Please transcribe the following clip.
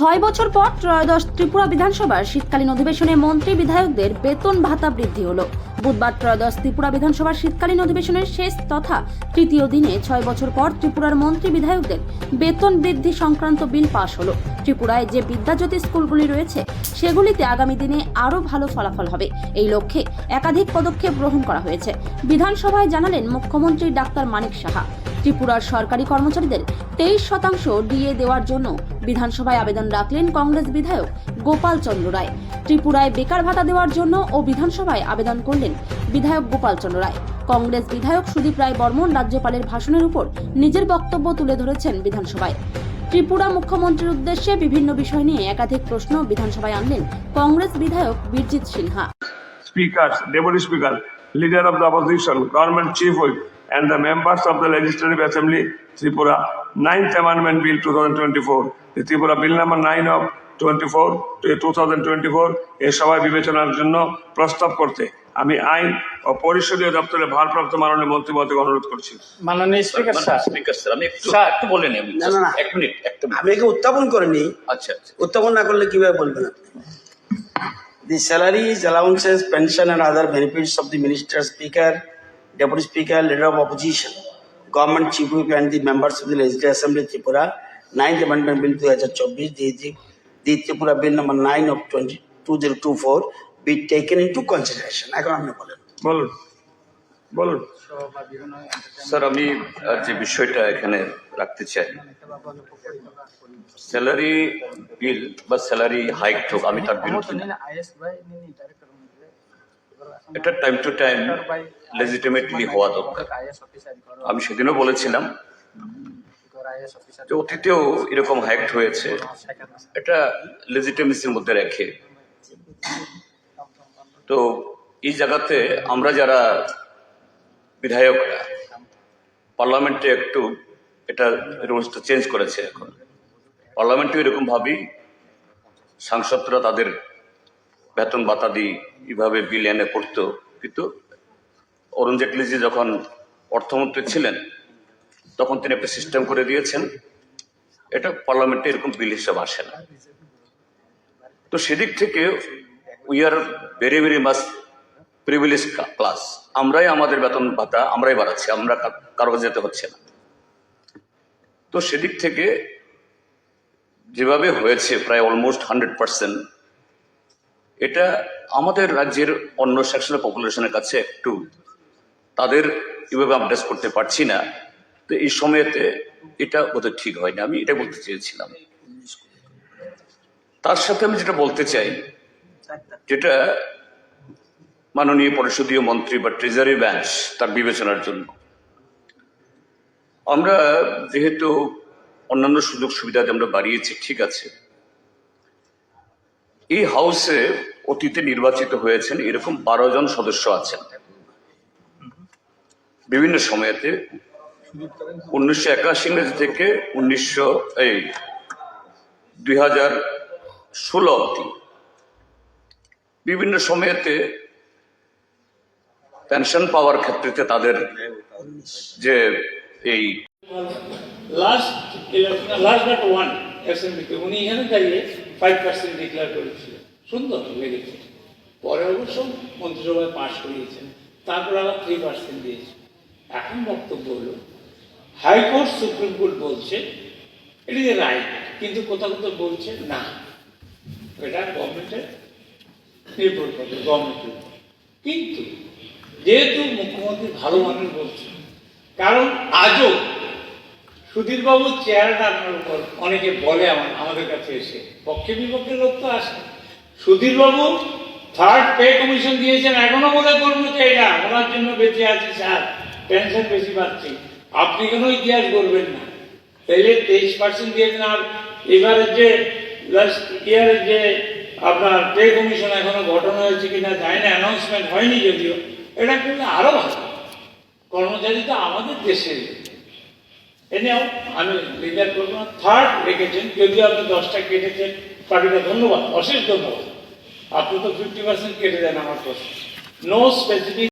6 বছর পর ত্রয়োদশ ত্রিপুরা বিধানসভার শীতকালীন অধিবেশনে মন্ত্রী বিধায়কদের বেতন ভাতা বৃদ্ধি হলো। বুধবার ত্রয়োদশ ত্রিপুরা বিধানসভার শীতকালীন অধিবেশনের শেষ তথা তৃতীয় দিনে 6 বছর পর ত্রিপুরার মন্ত্রী বিধায়কদের বেতন বৃদ্ধি সংক্রান্ত বিল পাশ হলো। ত্রিপুরায় যে বিদ্যাজ্যোতি স্কুলগুলি রয়েছে সেগুলিতে আগামী দিনে আরও ভালো ফলাফল হবে, এই লক্ষ্যে একাধিক পদক্ষেপ গ্রহণ করা হয়েছে। বিধানসভায় জানালেন মুখ্যমন্ত্রী ডাক্তার মানিক সাহা। ত্রিপুরার সরকারি কর্মচারীদের 23% ডিএ দেওয়ার জন্য বিধানসভায় আবেদন রাখলেন কংগ্রেস বিধায়ক গোপাল চন্দ্র রায়। ত্রিপুরায় বেকার ভাতা দেওয়ার জন্য ও বিধানসভায় আবেদন করলেন বিধায়ক গোপাল চন্দ্র রায়। কংগ্রেস বিধায়ক সুদীপ রায় বর্মন রাজ্যপালের ভাষণের উপর নিজের বক্তব্য তুলে ধরেছেন বিধানসভায়। ত্রিপুরা মুখ্যমন্ত্রীর উদ্দেশ্যে বিভিন্ন বিষয় নিয়ে একাধিক প্রশ্ন বিধানসভায় আনলেন কংগ্রেস বিধায়ক Birjit Sinha. Speakers, Deputy Speaker, Leader of the Opposition, Government Chief Whip, and the members of the Legislative Assembly, Tripura, 9th Amendment Bill 2024, the Tripura Bill number 9 of 2024 এ সভায় বিবেচনার জন্য প্রস্তাব করতে আমি আইন ও পরিষদীয় দপ্তরের ভারপ্রাপ্ত মাননীয় মন্ত্রী মহোদয়কে অনুরোধ করছি। মাননীয় স্পিকার স্যার, আমি একটু বলে নেব। না, এক মিনিট, আমি একে উত্থাপন করিনি। আচ্ছা, উত্থাপন না করলে কিভাবে বলবেন আপনি? The salaries, allowances, pension and other benefits of the Minister, Speaker, Deputy Speaker, Leader of Opposition, Government Chief Whip and the members of the Legislative Assembly Tripura, 9th Amendment Bill 2024, the Tripura Bill number 9 of 2024 be taken into consideration. এখন আপনি বলুন। Sir, আমি যে বিষয়টা এখানে রাখতে চাই, salary বিল বা স্যালারি হাইক হোক, আমি তার বিরুদ্ধে না। এটা টাইম টু টাইম লেজিটিমেটলি হওয়া দরকার। আমি সেদিনও বলেছিলাম যে অতীতেও এরকম হাইক হয়েছে, এটা লেজিটিমেসির মধ্যে রেখে। তো এই জায়গাতে আমরা যারা বিধায়করা পার্লামেন্টে একটু এটা রুলসটা চেঞ্জ করেছে। এখন পার্লামেন্টে এরকম ভাবেই সাংসদরা তাদের বেতন ভাতা দিয়ে এইভাবে বিল এনে করতো, কিন্তু অরুণ জেটলিজি যখন অর্থমন্ত্রী ছিলেন তখন তিনি একটা সিস্টেম করে দিয়েছেন, এটা পার্লামেন্টে এরকম বিল হিসাবে আসে না। তো সেদিক থেকে we are very very much privilege class. আমরাই আমাদের বেতন ভাতা আমরাই বাড়াচ্ছি, আমরা কারো যেতে হচ্ছে না। তো সেদিক থেকে যেভাবে হয়েছে প্রায় অলমোস্ট 100%, এটা আমাদের রাজ্যের অন্য সেকশনের পপুলেশনের কাছে একটু তাদের এভাবে আপডেট করতে পারছি না। তো এই সময়তে এটা বোধহয় ঠিক হয়নি, আমি এটা বলতে চেয়েছিলাম। তার সাথে আমি যেটা বলতে চাই, যেটা মাননীয় পরিষদীয় মন্ত্রী বা ট্রেজারি বেঞ্চ তার বিবেচনার জন্য, আমরা যেহেতু অন্যান্য সুযোগ সুবিধা আমরা বাড়িয়েছি, ঠিক আছে, এই হাউসে অতীতে নির্বাচিত হয়েছেন এরকম 12 জন সদস্য আছেন বিভিন্ন সময়েতে, 1981 থেকে 2016 অব্দি বিভিন্ন সময়েতে পেনশন পাওয়ার ক্ষেত্রে তাদের যে এই লাস্ট বাট ওয়ান অ্যাসেম্বলিতে উনি এখানে দাঁড়িয়ে 5% ডিক্লেয়ার করেছিলেন, সুন্দর লেগেছে। পরে অবশ্য মন্ত্রিসভায় পাশ করিয়েছেন, তারপর আবার 3% দিয়েছে। এখন বক্তব্য হলো হাইকোর্ট সুপ্রিম কোর্ট বলছে এটি যে রাইট, কিন্তু কোথাও কোথাও বলছে না, এটা গভর্নমেন্টের নির্ভর করবে, গভর্নমেন্টের উপর। কিন্তু যেহেতু মুখ্যমন্ত্রী ভালো মানুষ বলছেন, কারণ আজও সুধীরবাবু চেয়ার টানার উপর অনেকে বলে আমাদের কাছে এসে, পক্ষে বিপক্ষের লোক তো আসে, সুধীরবাবু 3rd পে কমিশন দিয়েছেন, এখনো মনে করবো যে এটা ওনার জন্য বেঁচে আছে, স্যার পেনশন বেশি পাচ্ছি, আপনি কেন ইতিহাস করবেন না? তাইলে 23% দিয়েছেন। আর এবারের যে লাস্ট ইয়ারের যে আপনার পে কমিশন এখনো গঠন হয়েছে কিনা জানি না, অ্যানাউন্সমেন্ট হয়নি যদিও, এটা করলে আরো ভালো। কর্মচারী তো আমাদের দেশের, এনেও আমি লিডার করবো না। 3rd রেখেছেন, যদিও আপনি 10টা কেটেছেন, পার্টিটা ধন্যবাদ, অশেষ ধন্যবাদ। আপনি তো 50% কেটে দেন আমার প্রশ্ন, নো স্পেসিফিক